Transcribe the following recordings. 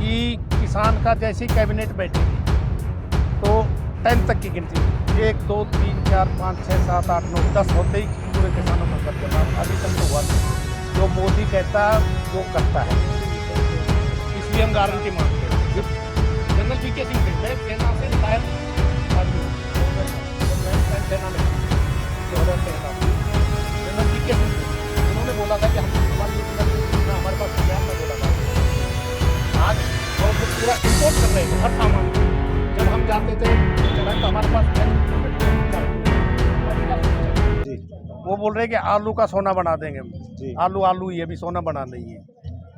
कि किसान का जैसी कैबिनेट बैठेगी तो 10 तक की गिनती 1 2 3 4 5 6 7 8 9 10 होते ही पूरे किसानों का कर देना अभी तक तो हुआ नहीं। जो मोदी कहता वो करता है, इसलिए हम गारंटी मांगते हैं। जनरल वीके सिंह मैं सेना से रिटायर आदमी हूँ, मैं सेना में 2013 जनरल वीके सिंह उन्होंने बोला था कि हम हमारे पास तैयार में बोला था। आज और वो पूरा इम्पोर्ट कर रहे थे हर सामान को। जब हम जाते थे तो हमारे पास वो बोल रहे कि आलू का सोना बना देंगे, आलू ये भी सोना बना देंगे।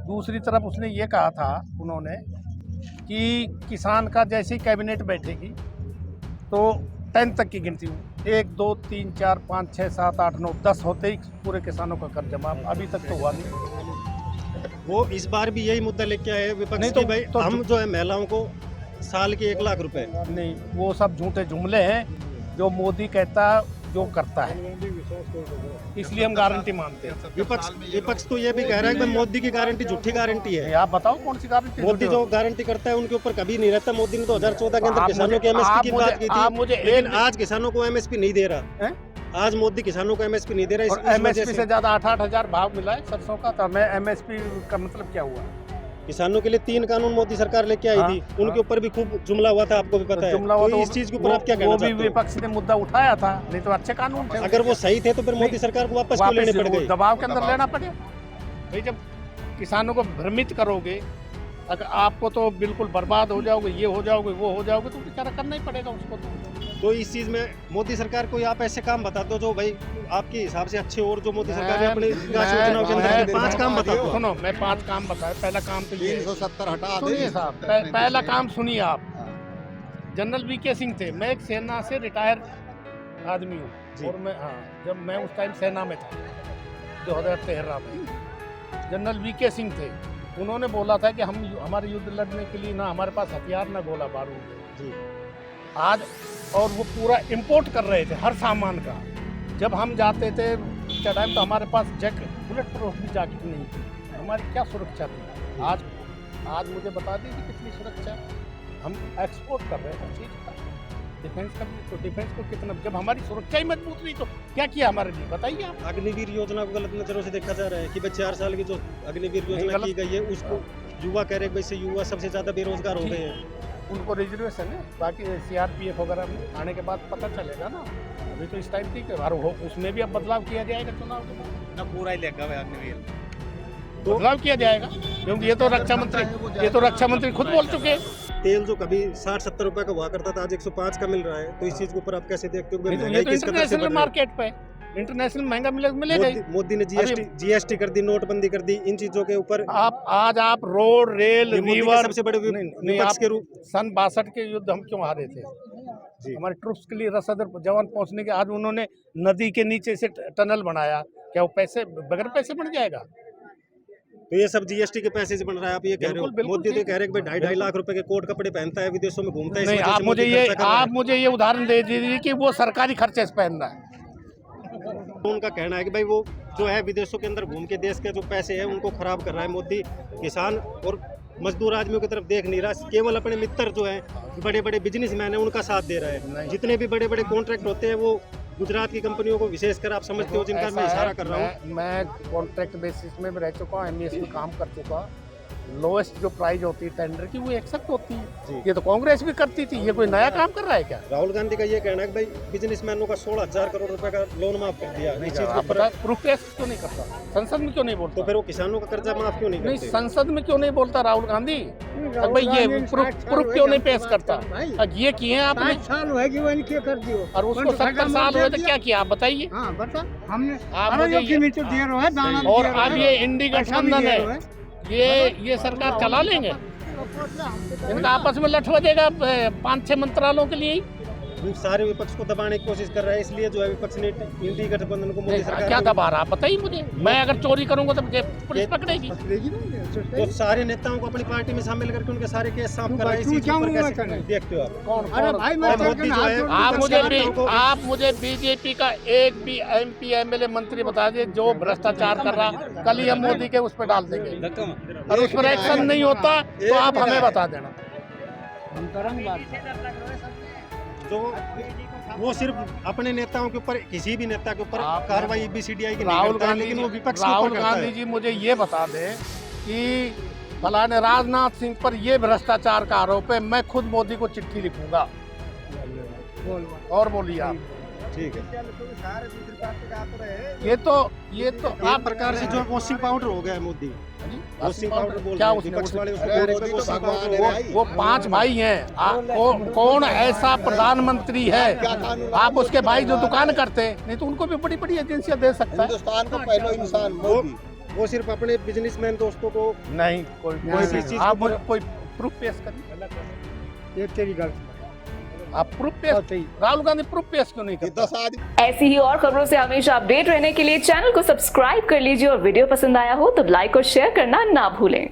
दूसरी तरफ उसने ये कहा था उन्होंने कि किसान का जैसी कैबिनेट बैठेगी तो 10 तक की गिनती 1 2 3 4 5 6 7 8 9 10 होते ही पूरे किसानों का कर जमा अभी तक तो हुआ नहीं। वो इस बार भी यही मुद्दा लेके आए विपक्ष नहीं की भाई हम जो है महिलाओं को साल के 1 लाख रुपए। नहीं, वो सब झूठे जुमले हैं। जो मोदी कहता जो करता है, इसलिए हम गारंटी मानते हैं। विपक्ष तो ये भी कह रहा है कि मोदी की गारंटी झूठी गारंटी है। आप बताओ कौन सी गारंटी? मोदी जो गारंटी करता है उनके ऊपर कभी नहीं रहता। मोदी ने 2014 के अंदर किसानों की एमएसपी की बात की थी, लेकिन आज किसानों को एमएसपी नहीं दे रहा है। आज मोदी किसानों को एमएसपी नहीं दे रहा है। एमएसपी से ज्यादा 8-8 हजार भाव मिला है सरसों का। तो मैं एमएसपी का मतलब क्या हुआ? किसानों के लिए 3 कानून मोदी सरकार लेके आई थी, उनके ऊपर भी खूब जुमला हुआ था, आपको भी पता है। तो इस चीज के ऊपर आप क्या कहना चाहते हो? वो भी विपक्ष ने मुद्दा उठाया था, नहीं तो अच्छे कानून थे। अगर वो सही थे तो फिर मोदी सरकार को वापस क्यों लेने पड़ गए? दबाव के अंदर लेना पड़े भाई। जब किसानों को भ्रमित करोगे, अगर आपको तो बिल्कुल बर्बाद हो जाओगे, ये हो जाओगे, वो हो जाओगे, तो बेचारा करना ही पड़ेगा उसको। तो इस चीज में मोदी सरकार को आप ऐसे काम बता दो जो भाई आपके हिसाब से अच्छे, और जो मोदी सरकार ने अपने योजनाओं के अंदर 5 काम बता दो। सुनो, मैं 5 काम बताया। पहला काम तो ये 370 हटा सुनिए साहब, पहला काम सुनिए आप। जनरल वीके सिंह थे, मैं एक सेना से रिटायर आदमी हूँ और मैं जब मैं उस टाइम सेना में था 2013 में, जनरल वीके सिंह थे। उन्होंने बोला था कि हम हमारे युद्ध लड़ने के लिए ना हमारे पास हथियार ना गोला बारूद। आज और वो पूरा इंपोर्ट कर रहे थे हर सामान का। जब हम जाते थे टाइम तो हमारे पास बुलेट प्रूफ भी जैकेट नहीं थी। हमारी क्या सुरक्षा थी? आज मुझे बता दीजिए कितनी सुरक्षा है। हम एक्सपोर्ट कर रहे हैं हर चीज़ का, डिफेंस का भी। तो डिफेंस को कितना, जब हमारी सुरक्षा ही मजबूत नहीं तो क्या किया हमारे लिए, बताइए आप। अग्निवीर योजना को गलत नजरों से देखा जा रहा है कि 4 साल की जो अग्निवीर योजना की गई है उसको युवा कह रहे हैं, वैसे युवा सबसे ज्यादा बेरोजगार हो गए हैं। उनको रिजर्वेशन है, बाकी सीआरपीएफ वगैरह में आने के बाद पता चलेगा ना। अभी तो इस टाइम ठीक है, और उसमें भी अब बदलाव किया जाएगा चुनाव के बाद ना, पूरा ही लेगा अग्निवीर तो बदलाव किया जाएगा, क्योंकि ये तो रक्षा मंत्री खुद बोल चुके हैं। तेल जो कभी 60-70 रुपए का हुआ करता था आज 105 का मिल रहा है। तो इस चीज के ऊपर आप कैसे देखते हो? ये तो इंटरनेशनल मार्केट पे, इंटरनेशनल महंगा मिलेगा। मोदी ने जीएसटी कर दी, नोटबंदी कर दी, इन चीजों के ऊपर आप रोड, रेल, रिवर सबसे बड़े विपक्ष के रूप। सन 62 के युद्ध हम क्यों हारे थे? हमारे ट्रूप्स के लिए रसद जवान पहुंचने के। आज उन्होंने नदी के नीचे से टनल बनाया, क्या वो पैसे बगैर पैसे बन जाएगा? तो ये सब जीएसटी के पैसे से बन रहा है, आप ये कह रहे हो? मोदी तो कह रहे हैं कि 2.5 लाख रुपए के कोट कपड़े पहनता है, विदेशों में घूमता है। नहीं, आप मुझे ये उदाहरण दे दीजिए कि वो सरकारी खर्चे से पहन रहा है। उनका कहना है कि भाई वो जो है विदेशों के अंदर घूम के देश के जो पैसे हैं उनको खराब कर रहा है मोदी। किसान और मजदूर आदमियों की तरफ देख नहीं रहा, केवल अपने मित्र जो है बड़े बड़े बिजनेसमैन है उनका साथ दे रहा है। जितने भी बड़े बड़े कॉन्ट्रैक्ट होते हैं वो गुजरात की कंपनियों को विशेषकर आप समझते हो, जिनका मैं इशारा कर रहा हूँ। मैं कॉन्ट्रैक्ट बेसिस में रह चुका हूँ, एमईएस में काम कर चुका। लोएस्ट जो प्राइस होती है टेंडर की वो एक्सेप्ट होती है। ये तो कांग्रेस भी करती थी, ये कोई नया काम कर रहा है क्या? राहुल गांधी का ये कहना है कि भाई बिजनेसमैनों का 16,000 करोड़ रुपए का लोन माफ कर दिया। इस चीज को प्रूफ क्यों नहीं करता? संसद में क्यों नहीं बोलता? तो फिर वो किसानों का कर्जा माफ क्यों नहीं करते? संसद में क्यों नहीं बोलता राहुल गांधी? भाई ये प्रूफ क्यों नहीं पेश करता? ये किए आपने, साल हुए जीवन क्या कर दियो, और उसको 70 साल हुए तो क्या किया आप बताइए? बता हमने आप मुझे। और अब ये इंडी गठबंधन है, ये सरकार चला लेंगे। इनका आपस में लठ बजेगा 5-6 मंत्रालयों के लिए ही। सारे विपक्ष को दबाने की कोशिश कर रहा है, इसलिए जो है विपक्ष ने इंडी गठबंधन को मोदी सरकार क्या दबा रहा बताइए मुझे। मैं अगर चोरी करूंगा तो पुलिस पकड़ेगी। तो सारे नेताओं को अपनी पार्टी में शामिल करके उनके सारे केस साफ कर रहा है। इसी कैसे देखते हो आप? आप मुझे बीजेपी का एक भी MP MLA मंत्री बता दे जो भ्रष्टाचार कर रहा, कल ही हम मोदी के उस पर डाल देंगे। और उस पर एक्शन नहीं होता तो आप हमें बता देना। हम करेंगे जो वो सिर्फ अपने नेताओं के ऊपर, किसी भी नेता के ऊपर आप- कार्रवाई BCDI की नहीं राहुल करता है, गांधी लेकिन वो विपक्ष के राहुल ऊपर करता गांधी है। जी मुझे ये बता दें कि फलाने राजनाथ सिंह पर ये भ्रष्टाचार का आरोप है, मैं खुद मोदी को चिट्ठी लिखूंगा। और बोलिए आप। ठीक है, ये तो एक आप प्रकार से जो वॉशिंग पाउडर हो गया है मोदी, वॉशिंग पाउडर बोल क्या रहे हैं, उसने विपक्ष वाले उसको अरे बोल रहे मोदी हैं तो वॉशिंग भगवान पाउडर है वो- भाई। वो 5 भाई हैं। कौन ऐसा प्रधानमंत्री है आप उसके भाई जो दुकान करते हैं, नहीं तो उनको भी बड़ी बड़ी एजेंसियां दे सकता है। हिंदुस्तान का पहला इंसान मोदी। वो सिर्फ अपने बिजनेसमैन दोस्तों को नहीं कोई भी चीज़ आप को- मुझे कोई प्रूफ पेश करिए। ये तेरी गलती आप प्रूफ पेश, राहुल गांधी प्रूफ पेश क्यों नहीं ये करता? 10 आदमी ऐसी ही और खबरों से हमेशा अपडेट रहने के लिए चैनल को सब्सक्राइब कर लीजिए और वीडियो पसंद आया हो तो लाइक और शेयर करना ना भूलें।